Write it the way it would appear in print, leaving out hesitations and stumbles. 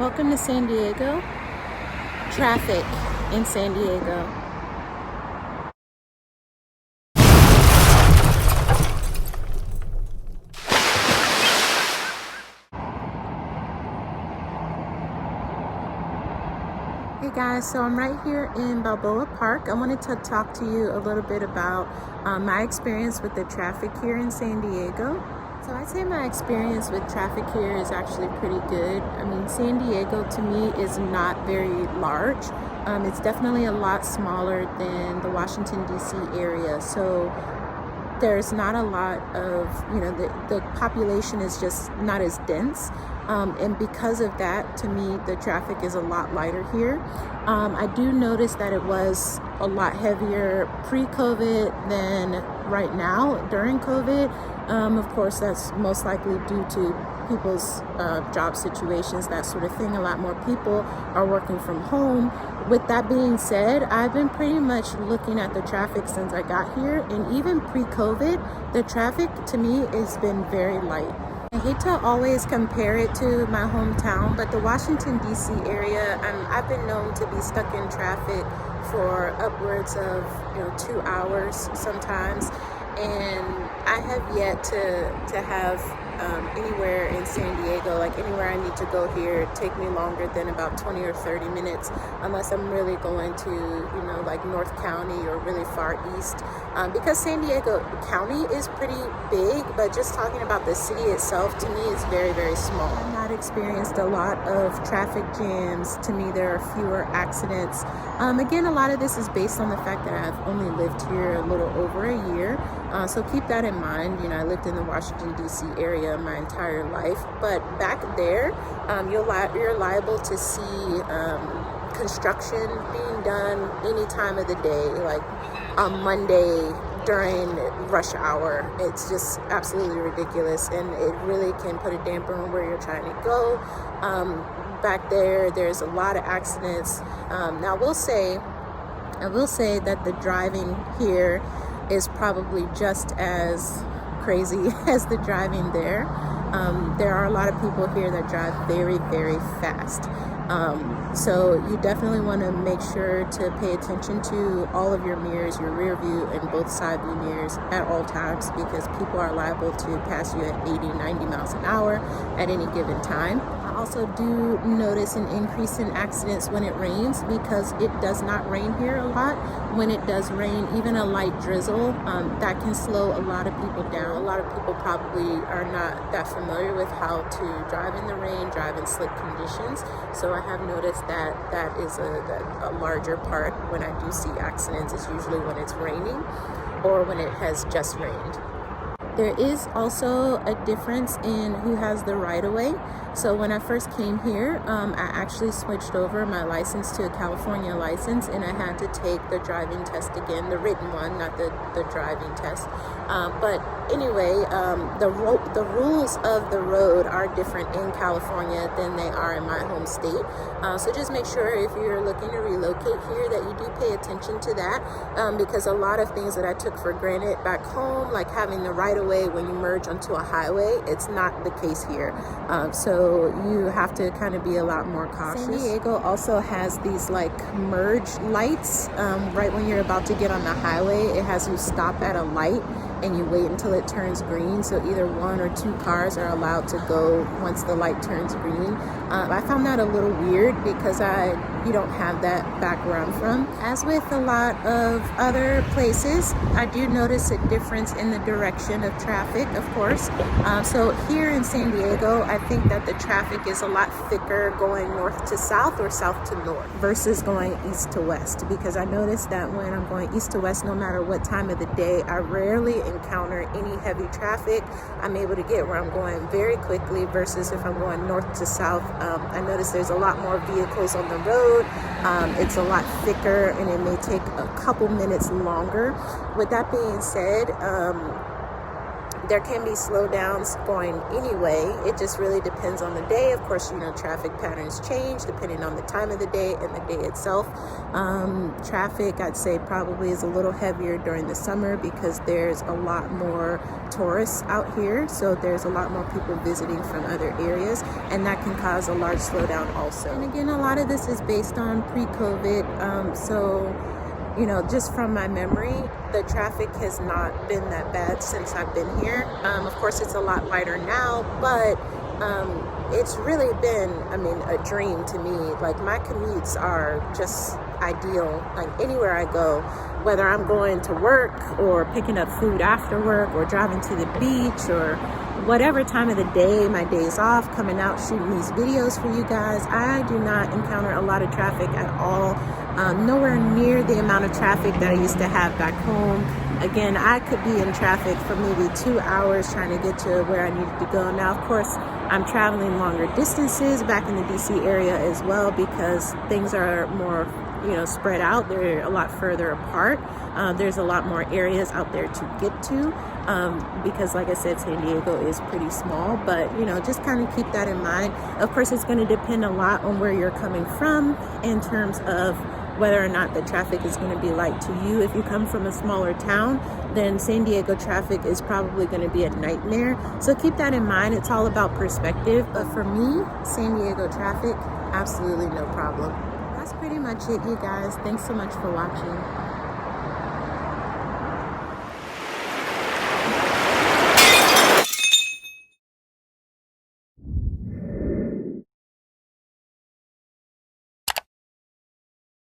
Welcome to San Diego. Traffic in San Diego. Hey guys, so I'm right here in Balboa Park. I wanted to talk to you a little bit about my experience with the traffic here in San Diego. So I'd say my experience with traffic here is actually pretty good. I mean, San Diego to me is not very large. It's definitely a lot smaller than the Washington, D.C. area. So there's not a lot of, the population is just not as dense. And because of that, to me, the traffic is a lot lighter here. I do notice that it was a lot heavier pre-COVID than right now during COVID. Of course, that's most likely due to people's job situations, that sort of thing. A lot more people are working from home. With that being said, I've been pretty much looking at the traffic since I got here, and even pre-COVID, the traffic to me has been very light. I hate to always compare it to my hometown, but the Washington, D.C. area, I've been known to be stuck in traffic for upwards of 2 hours sometimes, and I have yet to have anywhere in San Diego, like anywhere I need to go here, take me longer than about 20 or 30 minutes, unless I'm really going to, like North County or really far east. Because San Diego County is pretty big, but just talking about the city itself, to me, is very, very small. I've not experienced a lot of traffic jams. To me, there are fewer accidents. Again, a lot of this is based on the fact that I've only lived here a little over a year. So keep that in mind. I lived in the Washington, D.C. area my entire life, but back there, you're liable to see construction being done any time of the day, like on Monday during rush hour. It's just absolutely ridiculous, and it really can put a damper on where you're trying to go. Back there's a lot of accidents. Now I will say that the driving here is probably just as crazy as the driving there. There are a lot of people here that drive very, very fast. So you definitely want to make sure to pay attention to all of your mirrors, your rear view and both side view mirrors at all times, because people are liable to pass you at 80, 90 miles an hour at any given time. I also do notice an increase in accidents when it rains, because it does not rain here a lot. When it does rain, even a light drizzle, that can slow a lot of people down. A lot of people probably are not that familiar with how to drive in the rain, drive in slick conditions. So I have noticed that is a larger part when I do see accidents. Is usually when it's raining or when it has just rained. There is also a difference in who has the right-of-way. So when I first came here, I actually switched over my license to a California license, and I had to take the driving test again, the written one, not the driving test. But anyway, the rules of the road are different in California than they are in my home state. So just make sure if you're looking to relocate here that you do pay attention to that, because a lot of things that I took for granted back home, like having the right-of-way when you merge onto a highway, it's not the case here. So you have to kind of be a lot more cautious. San Diego also has these like merge lights. Right when you're about to get on the highway, it has you stop at a light and you wait until it turns green. So either one or two cars are allowed to go once the light turns green. I found that a little weird because you don't have that back where I'm from. As with a lot of other places, I do notice a difference in the direction of traffic, of course. So here in San Diego, I think that the traffic is a lot thicker going north to south or south to north versus going east to west, because I noticed that when I'm going east to west, no matter what time of the day, I rarely encounter any heavy traffic. I'm able to get where I'm going very quickly, versus if I'm going north to south, I notice there's a lot more vehicles on the road. It's a lot thicker, and it may take a couple minutes longer. With that being said, there can be slowdowns going anyway. It just really depends on the day. Of course, traffic patterns change depending on the time of the day and the day itself. Traffic, I'd say, probably is a little heavier during the summer because there's a lot more tourists out here. So there's a lot more people visiting from other areas. and that can cause a large slowdown also. And again, a lot of this is based on pre-COVID, so you know, just from my memory, the traffic has not been that bad since I've been here. Of course, it's a lot lighter now, but it's really been, I mean, a dream to me. Like, my commutes are just ideal. Like, anywhere I go, whether I'm going to work or picking up food after work or driving to the beach or whatever time of the day, my days off, coming out shooting these videos for you guys, I do not encounter a lot of traffic at all. Nowhere near the amount of traffic that I used to have back home. Again, I could be in traffic for maybe 2 hours trying to get to where I needed to go. Now, of course, I'm traveling longer distances back in the DC area as well, because things are more, you know, spread out. They're a lot further apart. There's a lot more areas out there to get to, because like I said, San Diego is pretty small, but you know, just kind of keep that in mind. Of course, it's going to depend a lot on where you're coming from in terms of whether or not the traffic is going to be like to you. If you come from a smaller town, then San Diego traffic is probably going to be a nightmare. So keep that in mind. It's all about perspective. But for me, San Diego traffic, absolutely no problem. That's pretty much it, you guys. Thanks so much for watching.